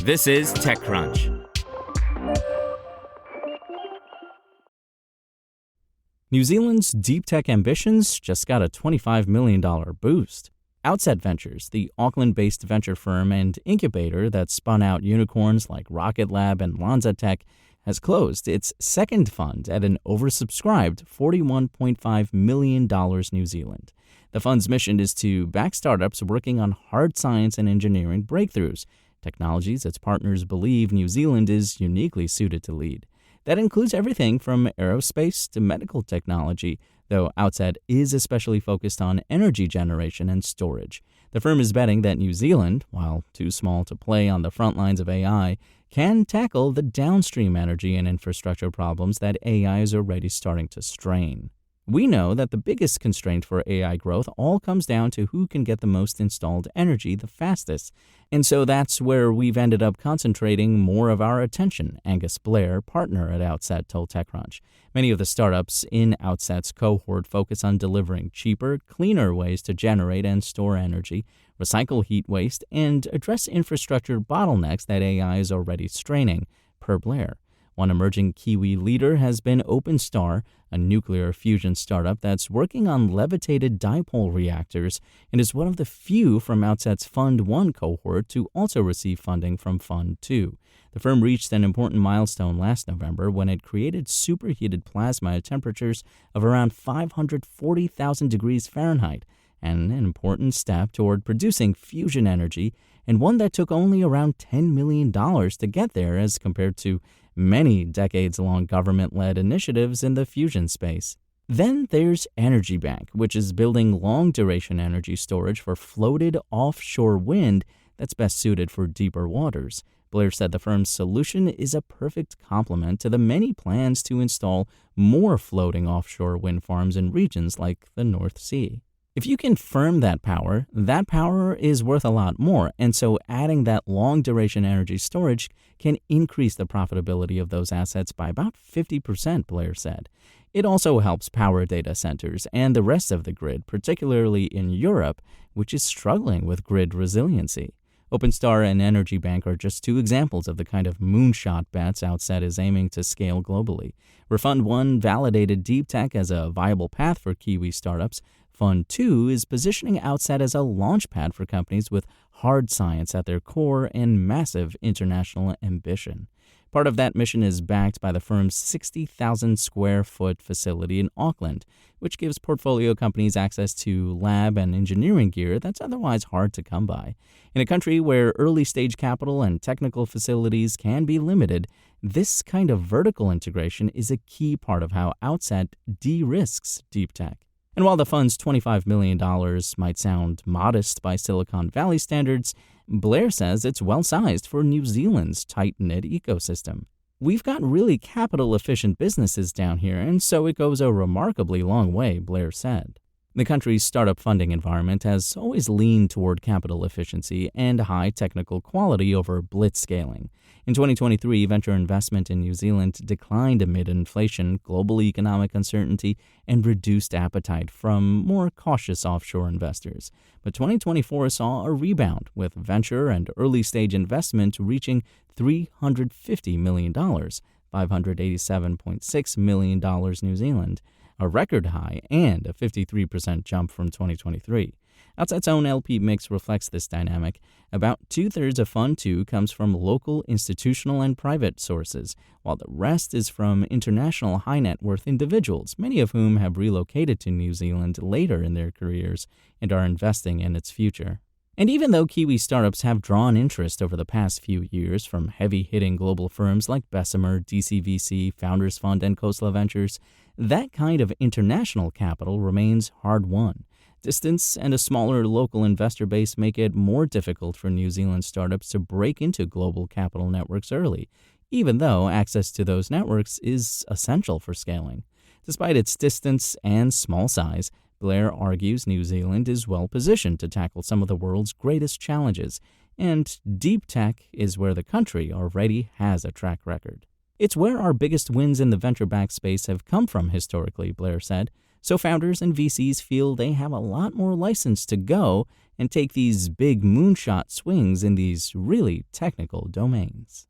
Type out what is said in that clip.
This is TechCrunch. New Zealand's deep tech ambitions just got a $25 million boost. Outset Ventures, the Auckland-based venture firm and incubator that spun out unicorns like Rocket Lab and Lanza Tech, has closed its second fund at an oversubscribed $41.5 million New Zealand. The fund's mission is to back startups working on hard science and engineering breakthroughs, technologies its partners believe New Zealand is uniquely suited to lead. That includes everything from aerospace to medical technology, though Outset is especially focused on energy generation and storage. The firm is betting that New Zealand, while too small to play on the front lines of AI, can tackle the downstream energy and infrastructure problems that AI is already starting to strain. We know that the biggest constraint for AI growth all comes down to who can get the most installed energy the fastest. And so that's where we've ended up concentrating more of our attention, Angus Blair, partner at Outset, told TechCrunch. Many of the startups in Outset's cohort focus on delivering cheaper, cleaner ways to generate and store energy, recycle heat waste, and address infrastructure bottlenecks that AI is already straining, per Blair. One emerging Kiwi leader has been OpenStar, a nuclear fusion startup that's working on levitated dipole reactors and is one of the few from Outset's Fund 1 cohort to also receive funding from Fund 2. The firm reached an important milestone last November when it created superheated plasma at temperatures of around 540,000 degrees Fahrenheit, and an important step toward producing fusion energy, and one that took only around $10 million to get there as compared to many decades-long government-led initiatives in the fusion space. Then there's Energy Bank, which is building long-duration energy storage for floated offshore wind that's best suited for deeper waters. Blair said the firm's solution is a perfect complement to the many plans to install more floating offshore wind farms in regions like the North Sea. If you can firm that power is worth a lot more, and so adding that long-duration energy storage can increase the profitability of those assets by about 50%, Blair said. It also helps power data centers and the rest of the grid, particularly in Europe, which is struggling with grid resiliency. OpenStar and Energy Bank are just two examples of the kind of moonshot bets Outset is aiming to scale globally. Where Fund 1 validated deep tech as a viable path for Kiwi startups, Fund 2 is positioning Outset as a launchpad for companies with hard science at their core and massive international ambition. Part of that mission is backed by the firm's 60,000 square foot facility in Auckland, which gives portfolio companies access to lab and engineering gear that's otherwise hard to come by. In a country where early-stage capital and technical facilities can be limited, this kind of vertical integration is a key part of how Outset de-risks deep tech. And while the fund's $25 million might sound modest by Silicon Valley standards, Blair says it's well-sized for New Zealand's tight-knit ecosystem. We've got really capital-efficient businesses down here, and so it goes a remarkably long way, Blair said. The country's startup funding environment has always leaned toward capital efficiency and high technical quality over blitzscaling. In 2023, venture investment in New Zealand declined amid inflation, global economic uncertainty, and reduced appetite from more cautious offshore investors. But 2024 saw a rebound, with venture and early-stage investment reaching $350 million, $587.6 million New Zealand, a record high and a 53% jump from 2023. Outset's own LP mix reflects this dynamic. About two-thirds of Fund 2 comes from local, institutional, and private sources, while the rest is from international high-net-worth individuals, many of whom have relocated to New Zealand later in their careers and are investing in its future. And even though Kiwi startups have drawn interest over the past few years from heavy-hitting global firms like Bessemer, DCVC, Founders Fund, and Khosla Ventures, that kind of international capital remains hard-won. Distance and a smaller local investor base make it more difficult for New Zealand startups to break into global capital networks early, even though access to those networks is essential for scaling. Despite its distance and small size, Blair argues New Zealand is well positioned to tackle some of the world's greatest challenges, and deep tech is where the country already has a track record. It's where our biggest wins in the venture-backed space have come from historically, Blair said. So founders and VCs feel they have a lot more license to go and take these big moonshot swings in these really technical domains.